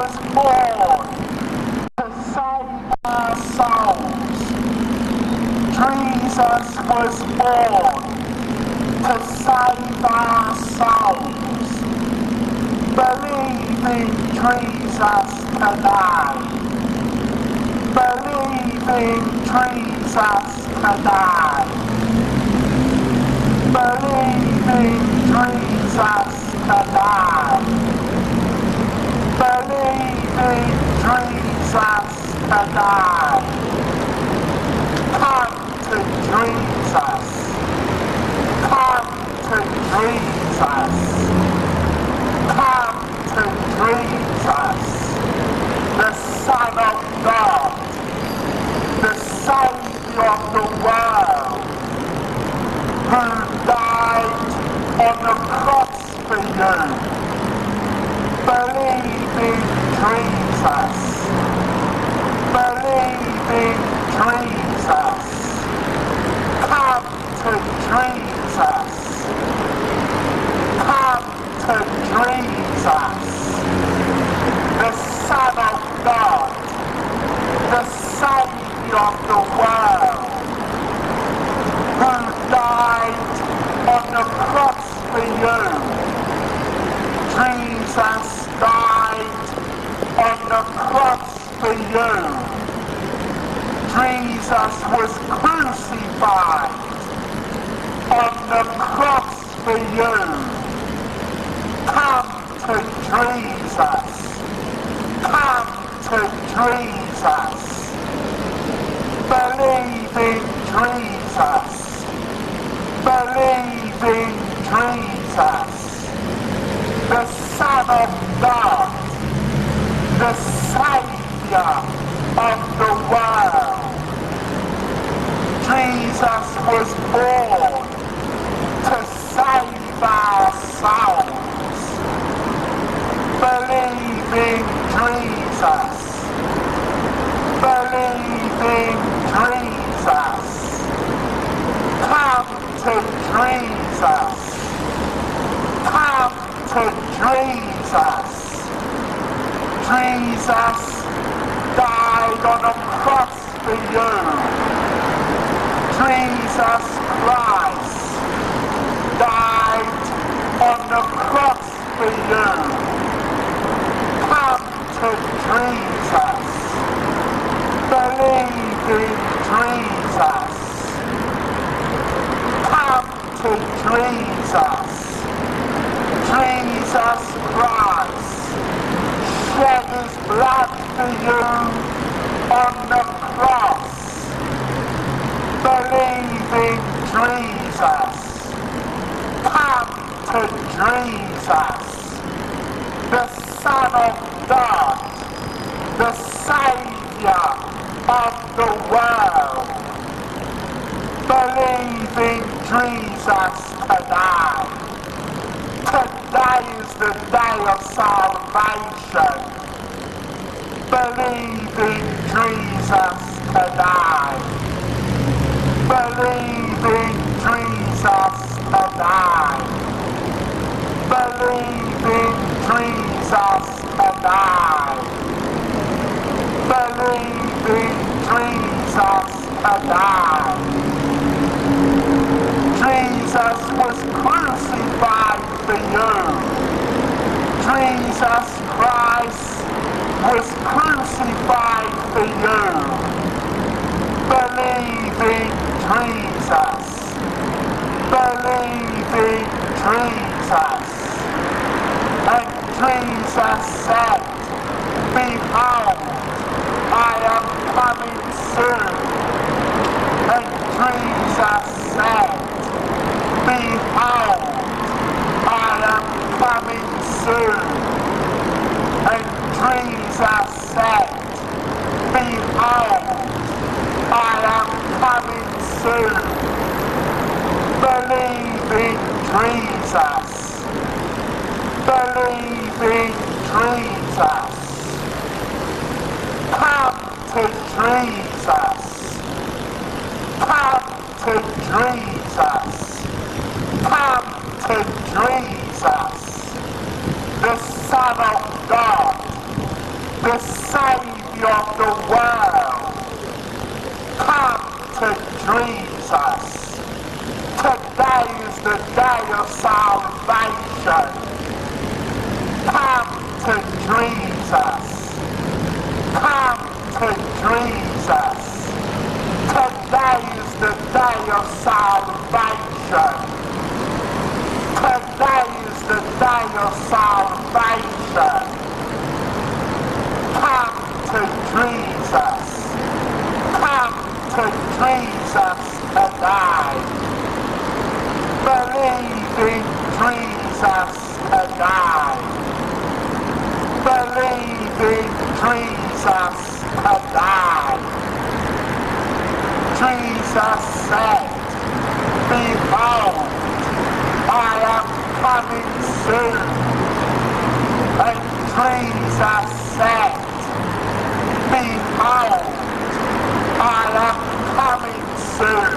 was born to save our souls. Jesus was born to save our souls. Believe in Jesus today. Believe in Jesus today. Believe in Jesus today. Believe in Jesus today. Come to Jesus. Come to Jesus. Come to Jesus, the Son of God, the Saviour of the world, who died on the cross for you. Believe in Jesus. Believe in Jesus. Come to Jesus. Come to Jesus, the Son of God, the Saviour of the world, who died on the cross for you. Jesus died on the cross for you. Jesus was crucified on the cross for you. Come to Jesus. Come to Jesus. Believe in Jesus. Believe in Jesus, the Son of God, the Saviour of the world. Jesus was born to save our souls. Believe in Jesus. Believe in Jesus. Come to Jesus. Come to Jesus. Jesus died on a cross for you. Jesus Christ died on the cross for you. Come to Jesus. Believe in Jesus. Come to Jesus. Jesus Christ shed his blood for you on the cross. Believe in Jesus. Come to Jesus, the Son of God, the Saviour of the world. Believe in Jesus today. Today is the day of salvation. Believe in Jesus today. Believe in Jesus today. Believe in Jesus today. Believe in Jesus today. Jesus was crucified for you. Jesus Christ was crucified for you. Believe in Jesus. Believe in Jesus. And Jesus said, behold, I am coming soon. And Jesus said, behold, I am coming soon. And Jesus said, behold, I am coming soon. Believe in Jesus. Believe in Jesus. Come to Jesus. Come to Jesus. Come to Jesus, the Son of God, Jesus. Come to Jesus. Today is the day of salvation. Today is the day of salvation. Come to Jesus. Come to Jesus today. Believe in Jesus today. Believe in Jesus today. Jesus said, behold, I am coming soon. And Jesus said, behold, I am coming soon.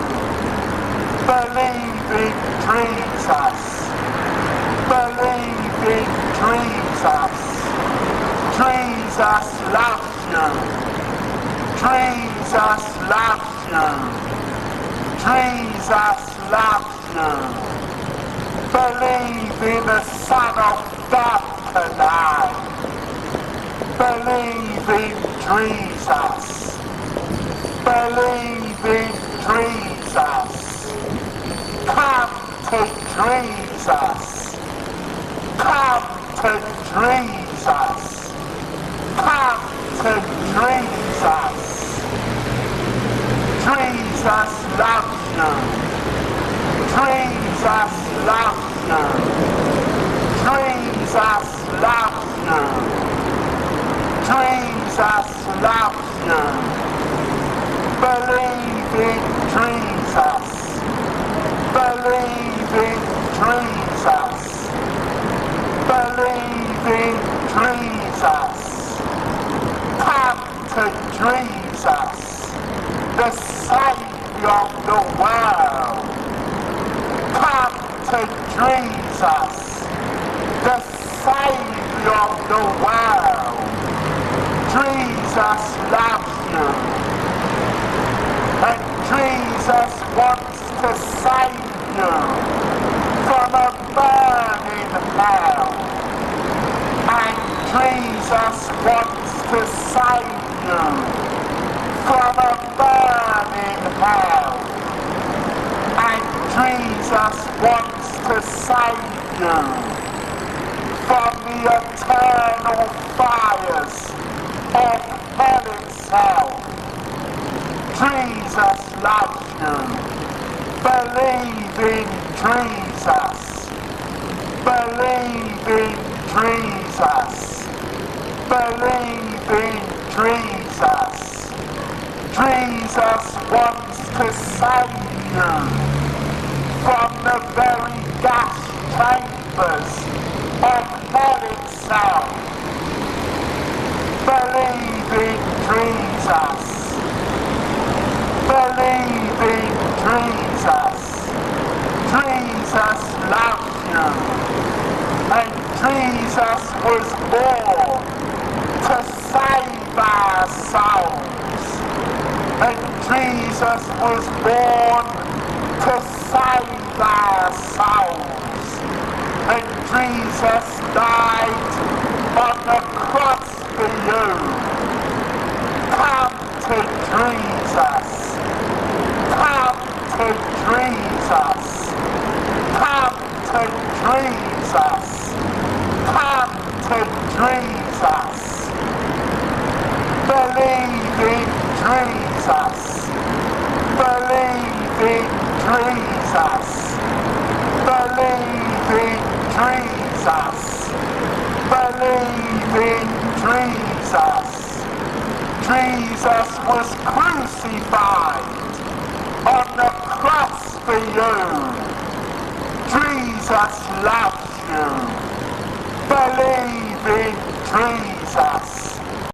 Believe in Jesus. Believe in Jesus. Jesus loves you. Jesus loves you. Jesus loves you. Believe in the Son of God tonight. Believe in Jesus. Believe in Jesus. Come to Jesus. Come to Jesus. Come to Jesus. Jesus loves you. Jesus loves you. Jesus loves you. Jesus loves you. Believe in Jesus. Believe in Jesus. Believe in Jesus. Come to Jesus, the Savior of the world. Come to Jesus, the Savior of the world. Jesus loves you. And Jesus wants to save you from a burning hell. And Jesus wants to save you from a burning hell. And Jesus wants to save you from the eternal fires of hell itself. Jesus loves you. Believe in Jesus. Believe in Jesus. Believe in Jesus. Jesus wants to save you from the very gas chambers of hell itself. Believe in Jesus. Believe in Jesus. Jesus loves you. And Jesus was born to save our souls. And Jesus was born to save our souls. And Jesus died on the cross for you. Come to Jesus. Come to Jesus. Come to Jesus. Come to Jesus. Believe in Jesus. Believe in Jesus. Believe in Jesus. Believe in Jesus. Jesus was crucified on the cross for you. Jesus loves you. Believe in Jesus.